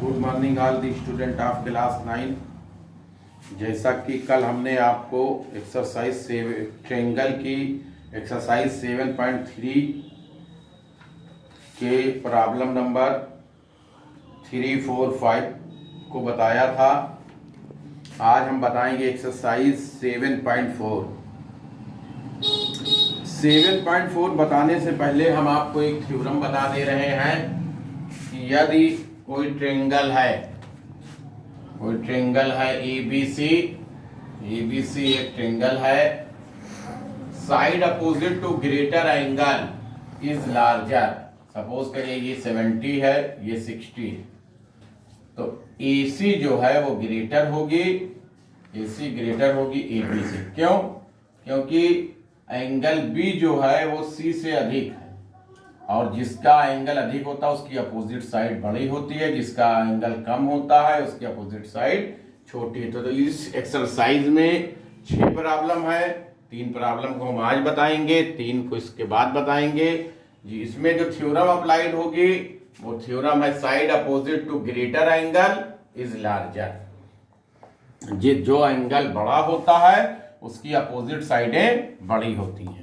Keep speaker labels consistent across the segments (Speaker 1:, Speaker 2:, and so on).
Speaker 1: Good morning all the student of class 9। जैसा कि कल हमने आपको एक्सरसाइज ट्रेंगल की एक्सरसाइज 7.3 के प्रॉब्लम नंबर 3, 4, 5 को बताया था। आज हम बताएंगे एक्सरसाइज 7.4। 7.4 बताने से पहले हम आपको एक थ्योरम बता दे रहे हैं कि यदि कोई ट्रेंगल है ABC एक ट्रेंगल है, side opposite to greater angle is larger. Suppose करिए ये 70 है, ये 60 है, तो AC जो है वो ग्रेटर होगी AB से। क्यों? क्योंकि एंगल B जो है वो C से अधिक है, और जिसका एंगल अधिक होता है उसकी अपोजिट साइड बड़ी होती है, जिसका एंगल कम होता है उसकी अपोजिट साइड छोटी है। तो इस एक्सरसाइज में 6 प्रॉब्लम है। 3 प्रॉब्लम को हम आज बताएंगे, 3 को इसके बाद बताएंगे जी। इसमें जो थ्योरम अप्लाइड होगी वो थ्योरम है side opposite to greater angle is larger. जो एंगल बड़ा होता है उसकी अपोजिट साइडें बड़ी होती हैं।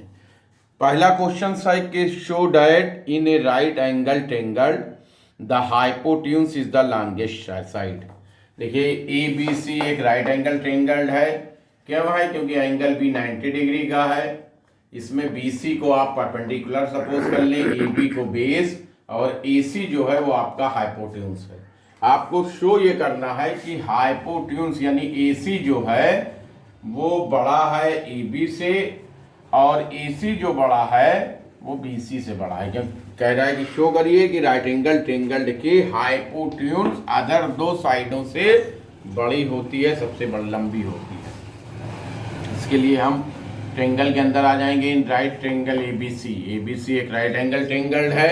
Speaker 1: पहला क्वेश्चन है कि show that in A right angle triangle the hypotenuse is the longest side. देखिए ABC एक राइट एंगल ट्रेंगल है। क्यों है? क्योंकि एंगल B 90 डिग्री का है। इसमें BC को आप परपेंडिकुलर सपोज कर लें, AB को बेस, और AC जो है वो आपका हाइपोटेन्यूज है। आपको शो ये करना है कि हाइपोटेन्यूज यानी AC जो है वो बड़ा है AB से, और AC जो बड़ा है वो BC से बड़ा है। क्या कह रहा है कि शो करिए कि राइट एंगल ट्रेंगल की हाइपोटेन्यूज अदर दो साइडों से बड़ी होती है, सबसे बड़ी लंबी होती है। इसके लिए हम ट्रेंगल के अंदर आ जाएंगे। इन राइट ट्रेंगल ABC एक राइट एंगल ट्रेंगल है।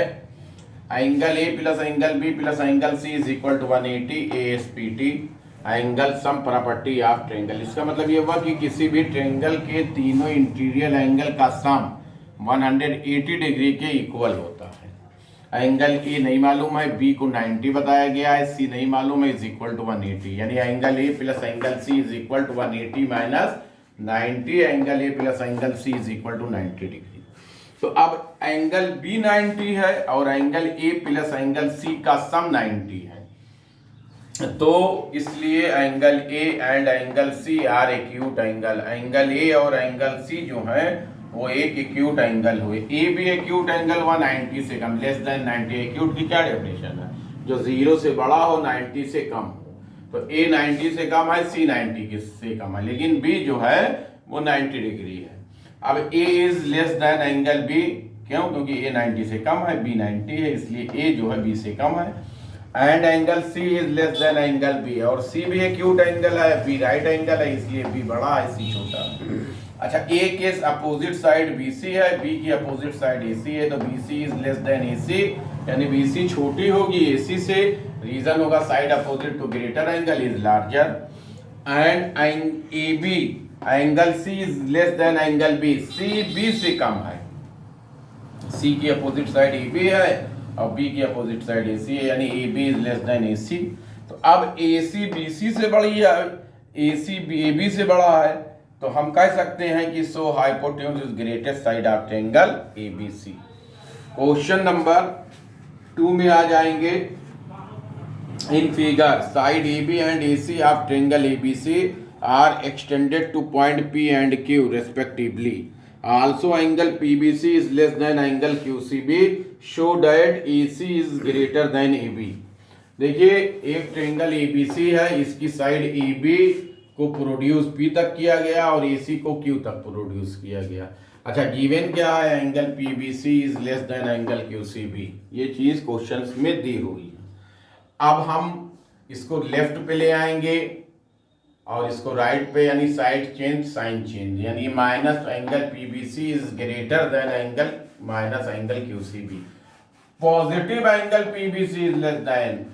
Speaker 1: Angle A plus angle B plus angle C is equal to 180 ASPT angle sum property of triangle. इसका मतलब ये हुआ कि किसी भी ट्रेंगल के तीनों इंटीरियर एंगल का सम 180 डिग्री के इक्वल होता है। एंगल A नहीं मालूम है, B को 90 बताया गया है, C नहीं मालूम है, इज इक्वल टू 180। यानी angle A plus angle C is equal to 180 minus 90। Angle A plus angle C is equal to 90 degree. तो अब एंगल B 90 है और angle A plus angle C का सम 90 है, तो इसलिए angle A and angle C are acute angle. Angle A और angle C जो है वो एक एक्यूट एंगल हुए। A भी एक्यूट एंगल 190 से कम, लेस देन 90। एक्यूट की क्या डेफिनेशन है? जो 0 से बड़ा हो, 90 से कम हो। तो A 90 से कम है, C 90 से कम है, लेकिन B जो है वो 90 डिग्री है। अब A is less than angle B। क्यों? क्योंकि A 90 से कम है, B 90 है, इसलिए A जो है B से कम है। And angle C is less than angle B, और C भी एक्यूट एंगल है, B राइट एंगल है, इसलिए B बड़ा है, C छोटा है। अच्छा, A के अपोजिट साइड BC है, B की अपोजिट साइड AC है, तो BC is less than AC, यानी BC छोटी होगी AC से। रीजन होगा side opposite to greater angle is larger. And AB angle C is less than angle B, C B से कम है। C की अपोजिट साइड AB है और B की अपोजिट साइड AC है, यानी AB is less than AC। तो अब AC BC से बड़ी है, AC AB से बड़ा है, तो हम कह सकते हैं कि so hypotenuse is greatest side of triangle ABC। Question number 2 में आ जाएंगे। In figure side AB and AC of triangle ABC are extended to point P and Q respectively. Also angle PBC is less than angle QCB. Show that AC is greater than AB. देखिए एक triangle ABC है, इसकी side AB को produce P तक किया गया और AC को Q तक प्रोड्यूस किया गया। अच्छा, गिवन क्या है? Angle PBC is less than angle QCB। ये चीज क्वेश्चंस में दी हुई है। अब हम इसको लेफ्ट पे ले आएंगे और इसको राइट पे, यानी साइड चेंज साइन चेंज, यानी minus angle PBC is greater than angle minus angle QCB। Positive angle PBC is less than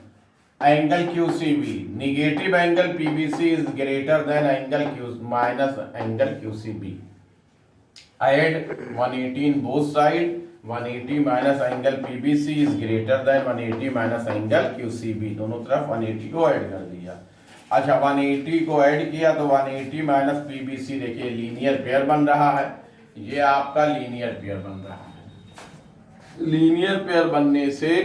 Speaker 1: angle QCB। Negative angle PBC is greater than angle minus angle QCB। Add 180 in both side, 180 minus angle PBC is greater than 180 minus angle QCB, दोनों तरफ 180 को add कर दिया। अच्छा 180 को add किया तो 180 minus PBC, देखिए लीनियर पेयर बन रहा है, ये आपका लीनियर पेयर बन रहा है। लीनियर पेयर बनने से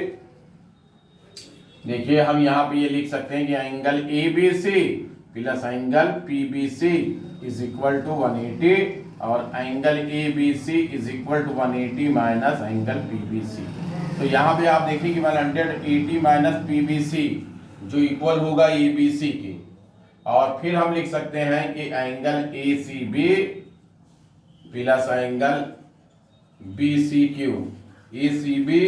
Speaker 1: देखिए हम यहाँ पे ये लिख सकते हैं कि angle A B C plus angle P B C is equal to 180 और angle A B C is equal to 180 minus angle P B C. तो यहाँ पे आप देखिए कि 180 माइनस पी बी सी जो इक्वल होगा ए बी सी के, और फिर हम लिख सकते हैं कि angle A C B plus angle B C Q, A C B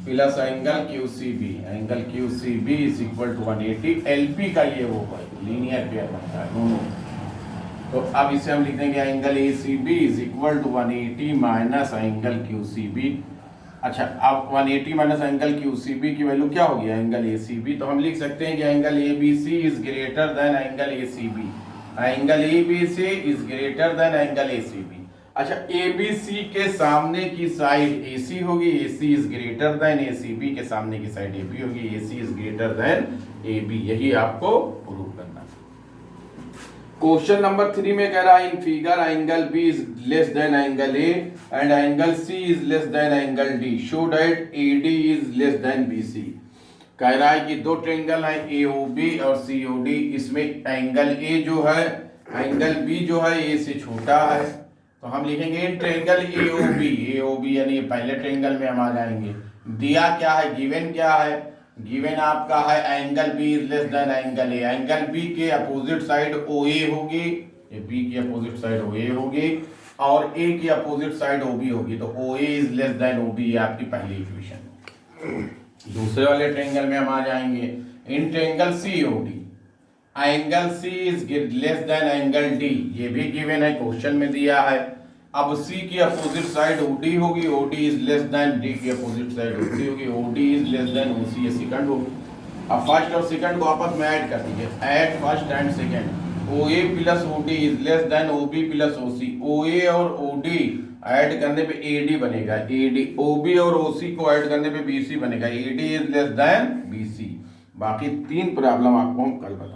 Speaker 1: plus angle Q C B, angle Q C B is equal to 180। LP का ये वो है लीनियर पेयर बनता है दोनों। तो अब इसे हम लिख देंगे angle A C B is equal to 180 minus angle Q C B. अच्छा अब 180 minus angle Q C B की वैल्यू क्या होगी, एंगल ए सी बी। तो हम लिख सकते हैं कि angle A B C is greater than angle A C B, angle A B C is greater than angle A C B. अच्छा ए बी सी के सामने की साइड ए सी होगी, A C is greater than A C B के सामने की side A B होगी, A C is greater than A B, यही आपको प्रूव करना है। क्वेश्चन नंबर 3 में कह रहा है in figure angle B is less than angle A and angle C is less than angle D, show that A D is less than B C. कह रहा है कि दो ट्रायंगल है ए ओ बी और सी ओ डी, इसमें angle A जो है एंगल बी जो है ए से छोटा है, तो हम लिखेंगे in triangle A O B यानी पहले ट्रायंगल में हम आ जाएंगे। दिया क्या है, गिवन क्या है, गिवन आपका है angle B is less than angle A, angle B के अपोजिट साइड ओ ए होगी, ये बी की अपोजिट साइड ओ ए होगी और ए की अपोजिट साइड ओ बी होगी, तो O A is less than O B, ये आपकी पहली इक्वेशन। दूसरे वाले ट्रायंगल में हम आ जाएंगे in triangle C O D, angle C is less than angle D, ये भी गिवन है, क्वेश्चन में दिया है। अब C की अपोजिट साइड OD होगी, OD is less then D की अपोजिट साइड OC होगी, OD is less then OC, ये सेकंड होगी। अब फर्स्ट और सेकंड को आपस में ऐड कर दीजिए, add first and second, OA plus OD is less then OB plus OC, OA और OD ऐड करने पे AD बनेगा, AD OB और OC को ऐड करने पे BC बनेगा, AD is less then BC। बाकी 3 प्रॉब्लम आपको हम कल बताएंगे।